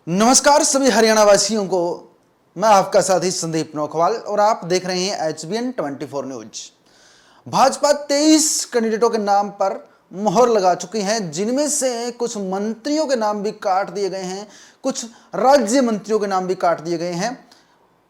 नमस्कार सभी हरियाणा वासियों को। मैं आपका साथी संदीप नौखवाल और आप देख रहे हैं HBN 24 न्यूज। भाजपा 23 कैंडिडेटों के नाम पर मोहर लगा चुकी है, जिनमें से कुछ मंत्रियों के नाम भी काट दिए गए हैं, कुछ राज्य मंत्रियों के नाम भी काट दिए गए हैं।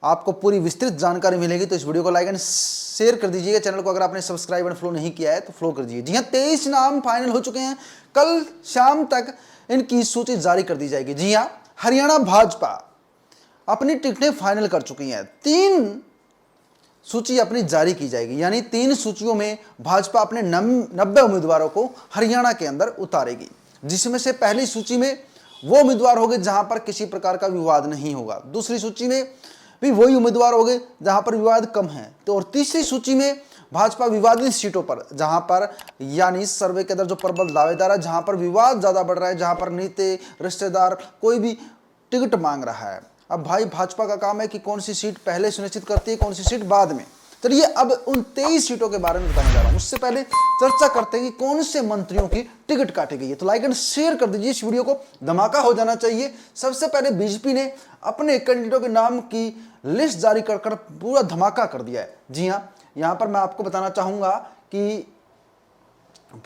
आपको पूरी विस्तृत जानकारी मिलेगी, तो इस वीडियो को लाइक एंड शेयर कर दीजिएगा। चैनल को अगर आपने सब्सक्राइब एंड फॉलो नहीं किया है तो फॉलो कर दीजिए। जी हाँ, 23 नाम फाइनल हो चुके हैं। कल शाम तक इनकी सूची जारी कर दी जाएगी। जी हाँ, हरियाणा भाजपा अपनी टिकटें फाइनल कर चुकी हैं। 3 सूची अपनी जारी की जाएगी, यानी 3 सूचियों में भाजपा अपने 90 उम्मीदवारों को हरियाणा के अंदर उतारेगी, जिसमें से पहली सूची में वो उम्मीदवार होंगे जहां पर किसी प्रकार का विवाद नहीं होगा, दूसरी सूची में भी वही उम्मीदवार होंगे जहां पर विवाद कम है, तो और तीसरी सूची में भाजपा विवादित सीटों पर, जहां पर यानी सर्वे के अंदर जो प्रबल दावेदार है, जहां पर विवाद ज्यादा बढ़ रहा है, जहां पर नेता रिश्तेदार कोई भी टिकट मांग रहा है। अब भाई भाजपा का काम है कि कौन सी सीट पहले सुनिश्चित करती है, कौन सी सीट बाद में। चलिए अब उन 23 सीटों के बारे में बताने जा रहा हूं। उससे पहले चर्चा करते हैं कि कौन से मंत्रियों की टिकट काटी गई है। तो लाइक एंड शेयर कर दीजिए, इस वीडियो को धमाका हो जाना चाहिए। सबसे पहले बीजेपी ने अपने कैंडिडेटों के नाम की लिस्ट जारी कर पूरा धमाका कर दिया है। जी हाँ, यहां पर मैं आपको बताना चाहूंगा कि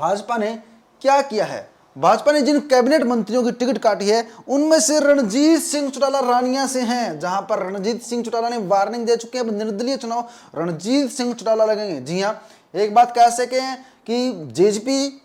भाजपा ने क्या किया है। भाजपा ने जिन कैबिनेट मंत्रियों की टिकट काटी है, उनमें से रणजीत सिंह चौटाला रानिया से हैं, जहां पर रणजीत सिंह चौटाला ने वार्निंग दे चुके हैं, अब निर्दलीय चुनाव रणजीत सिंह चौटाला लगेंगे। जी हां, एक बात कह सके हैं कि जेजेपी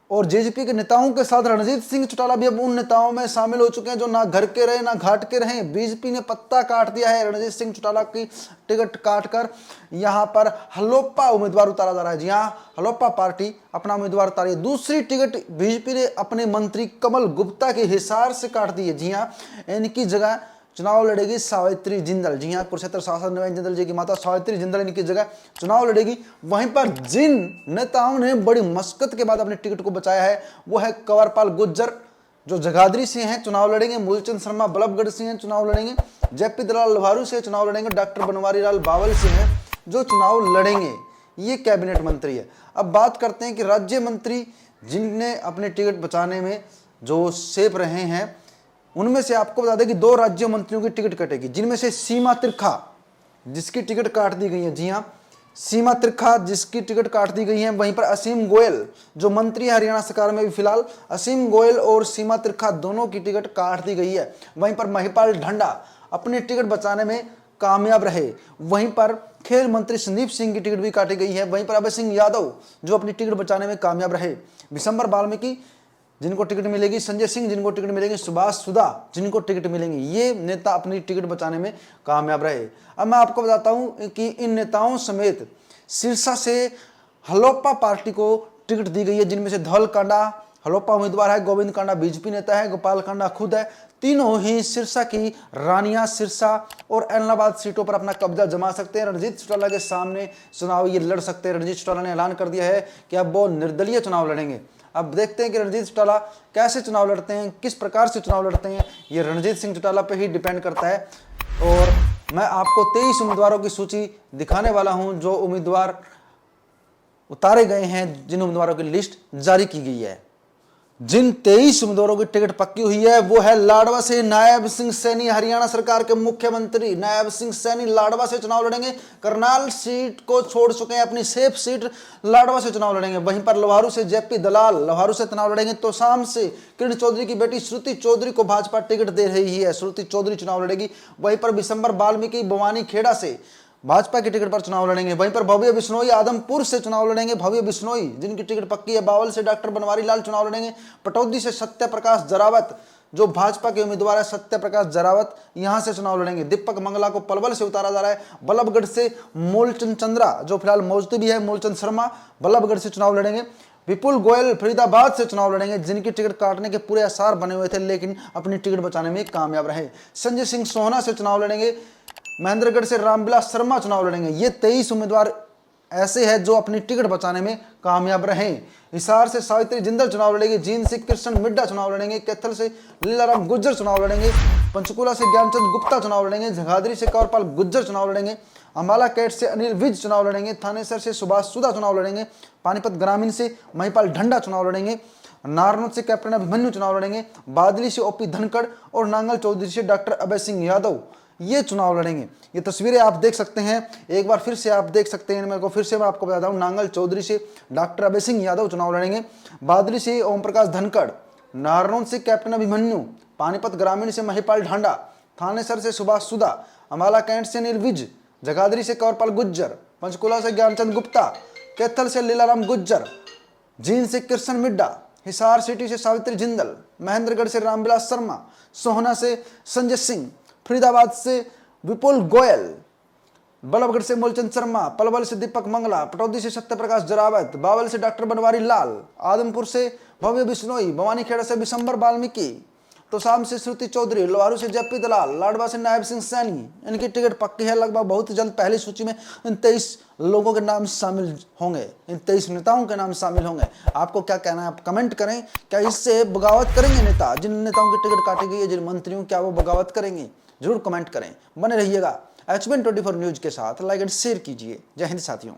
और जेजेपी के नेताओं के साथ रणजीत सिंह चौटाला भी अब उन नेताओं में शामिल हो चुके हैं जो ना घर के रहे ना घाट के रहे। बीजेपी ने पत्ता काट दिया है, रणजीत सिंह चौटाला की टिकट काटकर यहां पर हलोप्पा उम्मीदवार उतारा जा रहा है। जी हां, हलोप्पा पार्टी अपना उम्मीदवार उतारी है। दूसरी टिकट बीजेपी ने अपने मंत्री कमल गुप्ता के हिसार से काट दी है। जी हां, इनकी जगह चुनाव लड़ेगी सावित्री जिंदल। जी हां, कुरुक्षेत्र सांसद नवीन जिंदल जी की माता सावित्री जिंदल इनकी जगह चुनाव लड़ेगी। वहीं पर जिन नेताओं ने बड़ी मशक्कत के बाद अपनी टिकट को बचाया है, वो है कंवरपाल गुर्जर जो जगाधरी से हैं, चुनाव लड़ेंगे। मूलचंद शर्मा बल्लभगढ़ से हैं, चुनाव लड़ेंगे। जेपी दलाल लोहारू से चुनाव लड़ेंगे। डॉक्टर बनवारी लाल बावल से हैं जो चुनाव लड़ेंगे। ये कैबिनेट मंत्री है। अब बात करते हैं कि राज्य मंत्री जिनने अपने टिकट बचाने में जो सेप रहे हैं, उनमें से आपको बता दें कि 2 राज्य मंत्रियों की टिकट कटेगी, जिनमें से सीमा त्रिखा जिसकी टिकट काट दी गई है। जी हां, सीमा त्रिखा जिसकी टिकट काट दी गई है। वहीं पर असीम गोयल जो मंत्री है हरियाणा सरकार में भी फिलहाल, असीम गोयल और सीमा त्रिखा दोनों की टिकट काट दी गई है। वहीं पर महिपाल ढंडा अपनी टिकट बचाने में कामयाब रहे। वहीं पर खेल मंत्री संदीप सिंह की टिकट भी काटी गई है। वहीं पर अभय सिंह यादव जो अपनी टिकट बचाने में कामयाब रहे। विशंबर वाल्मीकि जिनको टिकट मिलेगी, संजय सिंह जिनको टिकट मिलेगी, सुभाष सुधा जिनको टिकट मिलेंगी, ये नेता अपनी टिकट बचाने में कामयाब रहे। अब मैं आपको बताता हूं कि इन नेताओं समेत सिरसा से हलोप्पा पार्टी को टिकट दी गई है, जिनमें से धौल कांडा हलोप्पा उम्मीदवार है, गोविंद कांडा बीजेपी नेता है, गोपाल कांडा खुद है। तीनों ही सिरसा की रानिया, सिरसा और एलनाबाद सीटों पर अपना कब्जा जमा सकते हैं। रणजीत चौटाला के सामने चुनाव ये लड़ सकते हैं। रणजीत चौटाला ने ऐलान कर दिया है कि अब वो निर्दलीय चुनाव लड़ेंगे। अब देखते हैं कि रणजीत चौटाला कैसे चुनाव लड़ते हैं, किस प्रकार से चुनाव लड़ते हैं, ये रणजीत सिंह चौटाला पे ही डिपेंड करता है। और मैं आपको 23 उम्मीदवारों की सूची दिखाने वाला हूं जो उम्मीदवार उतारे गए हैं, जिन उम्मीदवारों की लिस्ट जारी की गई है। जिन 23 उम्मीदवारों की टिकट पक्की हुई है वो है लाडवा से नायब सिंह सैनी, हरियाणा सरकार के मुख्यमंत्री नायब सिंह सैनी लाडवा से चुनाव लड़ेंगे। करनाल सीट को छोड़ चुके हैं, अपनी सेफ सीट लाडवा से चुनाव लड़ेंगे। वहीं पर लोहारू से जेपी दलाल लोहारू से चुनाव लड़ेंगे। तोशाम से किरण चौधरी की बेटी श्रुति चौधरी को भाजपा टिकट दे रही है, श्रुति चौधरी चुनाव लड़ेगी। वहीं पर विशंबर वाल्मीकि बवानी खेड़ा से भाजपा की टिकट पर चुनाव लड़ेंगे। वहीं पर भव्य बिश्नोई आदमपुर से चुनाव लड़ेंगे। भव्य बिश्नोई जिनकी टिकट पक्की है। बावल से डॉक्टर बनवारी लाल चुनाव लड़ेंगे। पटौदी से सत्य प्रकाश जरावत जो भाजपा के उम्मीदवार है, सत्य प्रकाश जरावत यहां से चुनाव लड़ेंगे। दीपक मंगला को पलवल से उतारा जा रहा है। बल्लभगढ़ से मूलचंद चंद्रा जो फिलहाल मौजूद भी है, मूलचंद शर्मा बल्लभगढ़ से चुनाव लड़ेंगे। विपुल गोयल फरीदाबाद से चुनाव लड़ेंगे, जिनकी टिकट काटने के पूरे आसार बने हुए थे, लेकिन अपनी टिकट बचाने में कामयाब रहे। संजय सिंह सोहना से चुनाव लड़ेंगे। महेंद्रगढ़ से रामविलास शर्मा चुनाव लड़ेंगे। ये 23 उम्मीदवार ऐसे हैं जो अपनी टिकट बचाने में कामयाब रहे। हिसार से सावित्री जिंदल चुनाव लड़ेगी। जींद से कृष्ण मिड्डा चुनाव लड़ेंगे। कैथल से लीलाराम गुज्जर चुनाव लड़ेंगे। पंचकूला से ज्ञानचंद गुप्ता चुनाव लड़ेंगे। जगाधरी से कंवरपाल गुज्जर चुनाव लड़ेंगे। अंबाला कैट से अनिल विज चुनाव लड़ेंगे। थानेसर से सुभाष सुधा चुनाव लड़ेंगे। पानीपत ग्रामीण से महिपाल ढंडा चुनाव लड़ेंगे। नारनौल से कैप्टन अभिमन्यु चुनाव लड़ेंगे। बादली से ओपी धनखड़ और नांगल चौधरी से डॉक्टर अभय सिंह यादव ये चुनाव लड़ेंगे। ये तस्वीरें आप देख सकते हैं, एक बार फिर से आप देख सकते हैं। मेरे को फिर से मैं आपको बताता हूँ, नांगल चौधरी से डॉक्टर अभय सिंह यादव चुनाव लड़ेंगे। बादली से ओम प्रकाश धनखड़, नारनौल से कैप्टन अभिमन्यु, पानीपत ग्रामीण से महिपाल ढांडा, थानेसर से सुभाष सुधा, अम्बाला कैंट से नीलविज, जगाधरी से कंवरपाल गुज्जर, पंचकुला से ज्ञानचंद गुप्ता, कैथल से लीलाराम गुज्जर, जींद से कृष्ण मिड्डा, हिसार सिटी से सावित्री जिंदल, महेंद्रगढ़ से रामविलास शर्मा, सोहना से संजय सिंह, फरीदाबाद से विपुल गोयल, बल्लभगढ़ से मूलचंद शर्मा, पलवल से दीपक मंगला, पटौदी से सत्यप्रकाश जरावत, बावल से डॉक्टर बनवारी लाल, आदमपुर से भव्य बिश्नोई, भवानीखेड़ा से बिशंबर वाल्मीकि, तोसाम से श्रुति चौधरी, लोहारू से जयप्री दलाल, लाडवा से नायब सिंह सैनी। इनकी टिकट पक्की है। लगभग बहुत जल्द पहली सूची में इन 23 लोगों के नाम शामिल होंगे, इन 23 नेताओं के नाम शामिल होंगे। आपको क्या कहना है, आप कमेंट करें। क्या इससे बगावत करेंगे नेता? जिन नेताओं की टिकट काटी गई है, जिन मंत्रियों, क्या वो बगावत करेंगे? जरूर कमेंट करें। बने रहिएगा HBN 24 न्यूज के साथ। लाइक एंड शेयर कीजिए। जय हिंद साथियों।